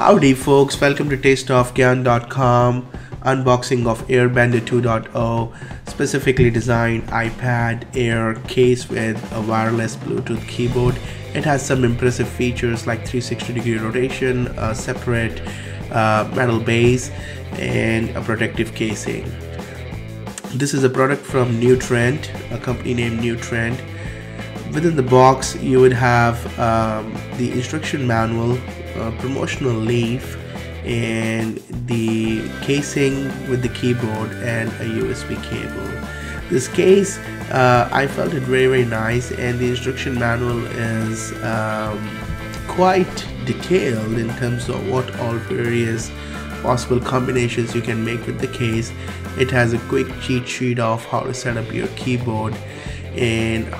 Howdy folks, welcome to tasteofgyan.com. Unboxing of Airbender 2.0, specifically designed iPad Air case with a wireless Bluetooth keyboard. It has some impressive features like 360-degree rotation, a separate metal base, and a protective casing. This is a product from Trent, a company named Trent. Within the box you would have the instruction manual, promotional leaf, and the casing with the keyboard and a USB cable. This case, I felt it very nice, and the instruction manual is quite detailed in terms of what all various possible combinations you can make with the case. It has a quick cheat sheet of how to set up your keyboard, and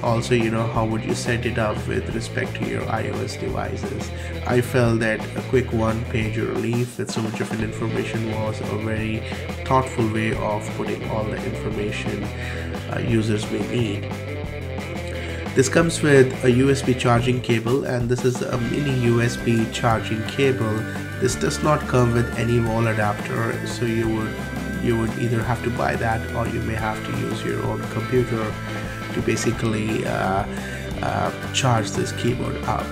also how would you set it up with respect to your iOS devices. I felt that a quick one-pager leaf with so much of an information was a very thoughtful way of putting all the information users may need. This comes with a USB charging cable, and this is a mini USB charging cable. This does not come with any wall adapter, so you would either have to buy that, or you may have to use your own computer to basically charge this keyboard up.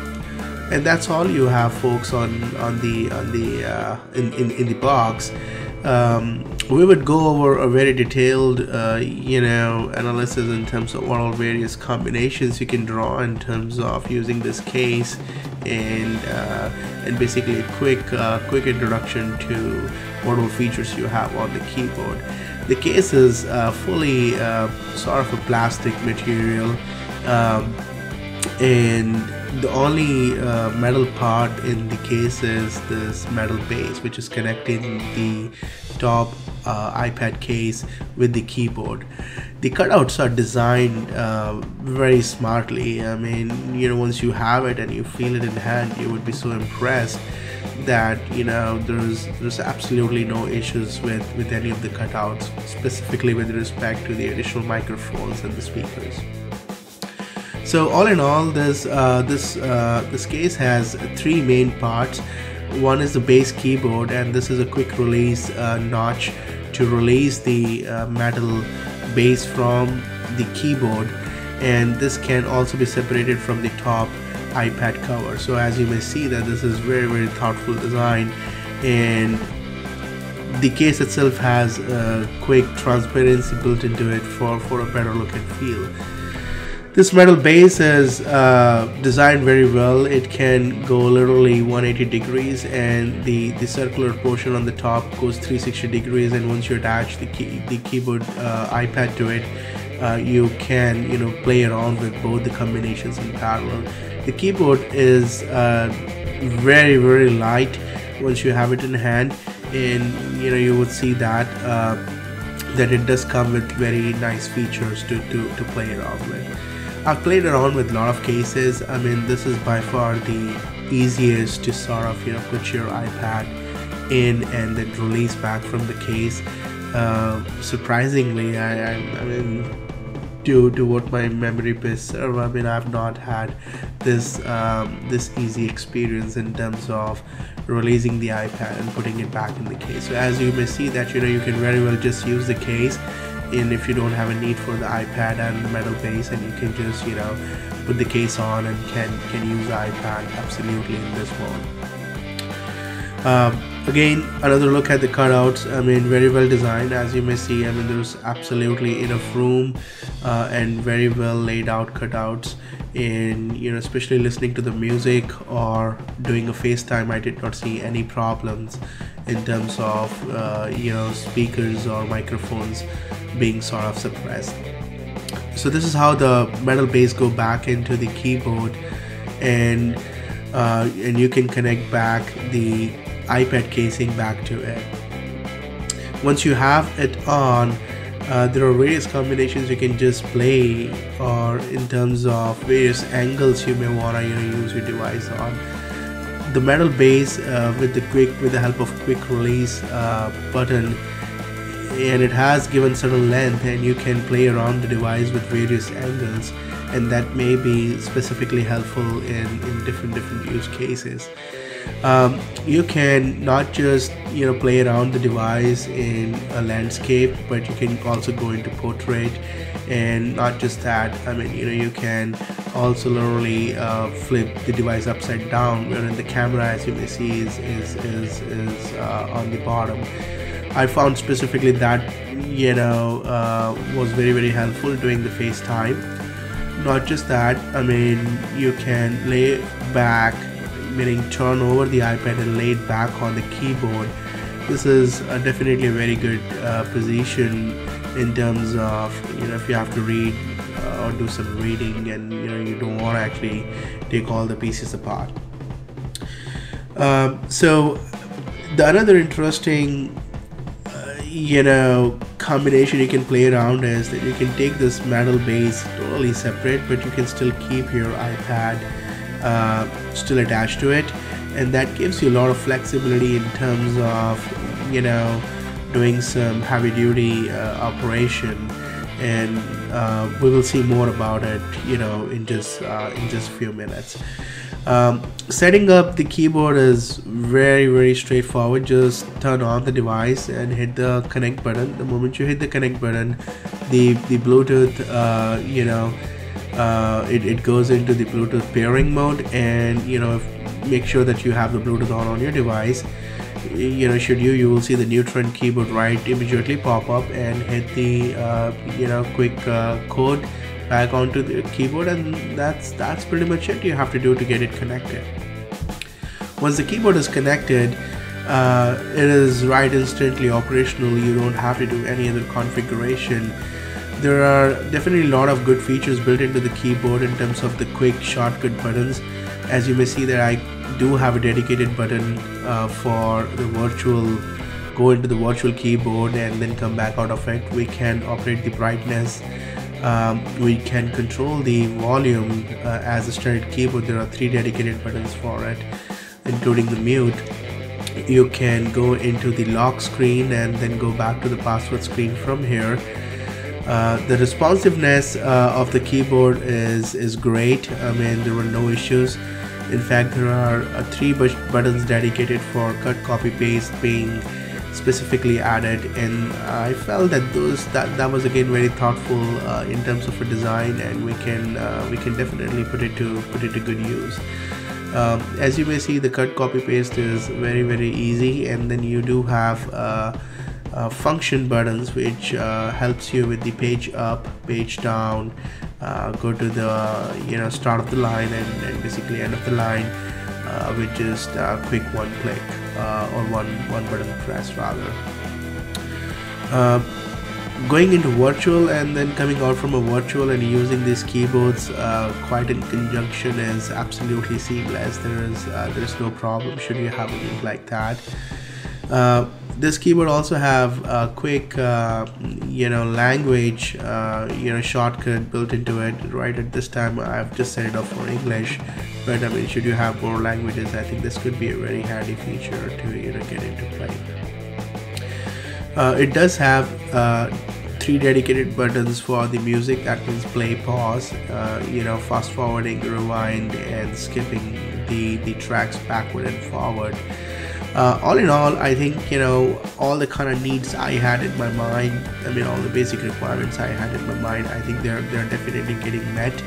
And that's all you have, folks, in the box. We would go over a very detailed analysis in terms of what all various combinations you can draw in terms of using this case, and basically a quick introduction to what all features you have on the keyboard. The case is fully sort of a plastic material, and the only metal part in the case is this metal base, which is connecting the top iPad case with the keyboard. The cutouts are designed very smartly. I mean, once you have it and you feel it in hand, you would be so impressed that there's absolutely no issues with any of the cutouts, specifically with respect to the additional microphones and the speakers. So all in all, this case has three main parts. One is the base keyboard, and this is a quick release notch to release the metal base from the keyboard, and this can also be separated from the top iPad cover. So as you may see, that this is very thoughtful design, and the case itself has a quick transparency built into it for a better look and feel. This metal base is designed very well. It can go literally 180 degrees, and the circular portion on the top goes 360 degrees, and once you attach the keyboard iPad to it, you can play around with both the combinations in parallel. The keyboard is very light once you have it in hand, and you would see that it does come with very nice features to play around with. I've played around with a lot of cases. I mean, this is by far the easiest to sort of put your iPad in and then release back from the case. Surprisingly, I mean, due to what my memory base serve, I mean, I've not had this easy experience in terms of releasing the iPad and putting it back in the case. So as you may see that you can very well just use the case, and if you don't have a need for the iPad and the metal base, and you can just put the case on and can use the iPad absolutely in this mode. Again, another look at the cutouts. I mean, very well designed, as you may see. I mean, there's absolutely enough room and very well laid out cutouts. And especially listening to the music or doing a FaceTime, I did not see any problems in terms of speakers or microphones being sort of suppressed. So this is how the metal base go back into the keyboard, and you can connect back the iPad casing back to it. Once you have it on, there are various combinations you can just play, or in terms of various angles you may want to use your device on. The metal base with the help of quick release button, and it has given certain length, and you can play around the device with various angles, and that may be specifically helpful in different use cases. You can not just play around the device in a landscape, but you can also go into portrait. And not just that, I mean, you can also literally flip the device upside down, wherein the camera, as you may see, is on the bottom. I found specifically that was very helpful during the FaceTime. Not just that, I mean, you can lay back, meaning turn over the iPad and lay it back on the keyboard. This is definitely a very good position in terms of if you have to read or do some reading, and you don't want to actually take all the pieces apart. So the another interesting combination you can play around is that you can take this metal base totally separate, but you can still keep your iPad still attached to it, and that gives you a lot of flexibility in terms of doing some heavy duty operation. And we will see more about it in just a few minutes. Setting up the keyboard is very straightforward. Just turn on the device and hit the connect button. The moment you hit the connect button, the Bluetooth it goes into the Bluetooth pairing mode, and make sure that you have the Bluetooth on your device. Should you will see the new Trent keyboard right immediately pop up, and hit the quick code back onto the keyboard, and that's pretty much it you have to do to get it connected. Once the keyboard is connected, it is right instantly operational. You don't have to do any other configuration. There are definitely a lot of good features built into the keyboard in terms of the quick shortcut buttons. As you may see that I do have a dedicated button for the virtual, go into the virtual keyboard and then come back out of it. We can operate the brightness, we can control the volume. As a standard keyboard, there are 3 dedicated buttons for it, including the mute. You can go into the lock screen and then go back to the password screen from here. The responsiveness of the keyboard is great. I mean, there were no issues. In fact, there are 3 buttons dedicated for cut, copy, paste being specifically added, and I felt that that was again very thoughtful in terms of a design, and we can definitely put it to good use. As you may see, the cut, copy, paste is very easy, and then you do have function buttons which helps you with the page up, page down, go to the start of the line and basically end of the line with just a quick one click or one button press rather. Going into virtual and then coming out from a virtual and using these keyboards quite in conjunction is absolutely seamless. There is no problem should you have a link like that. This keyboard also have a quick language shortcut built into it. Right at this time I've just set it up for English, but I mean, should you have more languages, I think this could be a very handy feature to get into play. It does have 3 dedicated buttons for the music. That means play, pause, fast forwarding, rewind, and skipping the tracks backward and forward. All in all, I think all the kind of needs I had in my mind, I mean all the basic requirements I had in my mind, I think they're definitely getting met.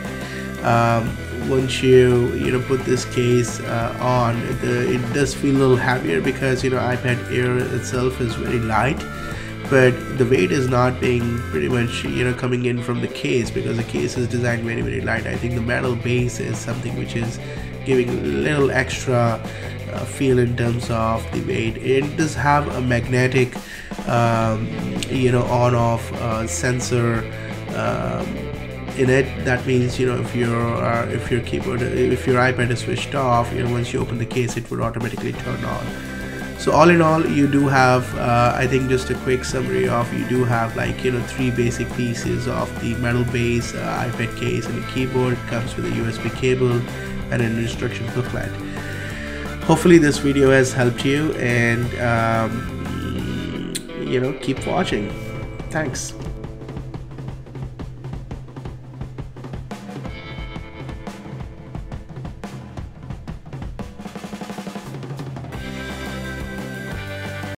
Once you put this case on, it does feel a little heavier because iPad Air itself is very light, but the weight is not being pretty much coming in from the case, because the case is designed very light. I think the metal base is something which is giving a little extra feel in terms of the weight. It does have a magnetic on-off sensor in it. That means if your keyboard, if your iPad is switched off, once you open the case it would automatically turn on. So all in all, you do have I think just a quick summary of, you do have like 3 basic pieces of the metal base, iPad case, and the keyboard. Comes with a USB cable and an instruction booklet. Hopefully this video has helped you, and keep watching. Thanks.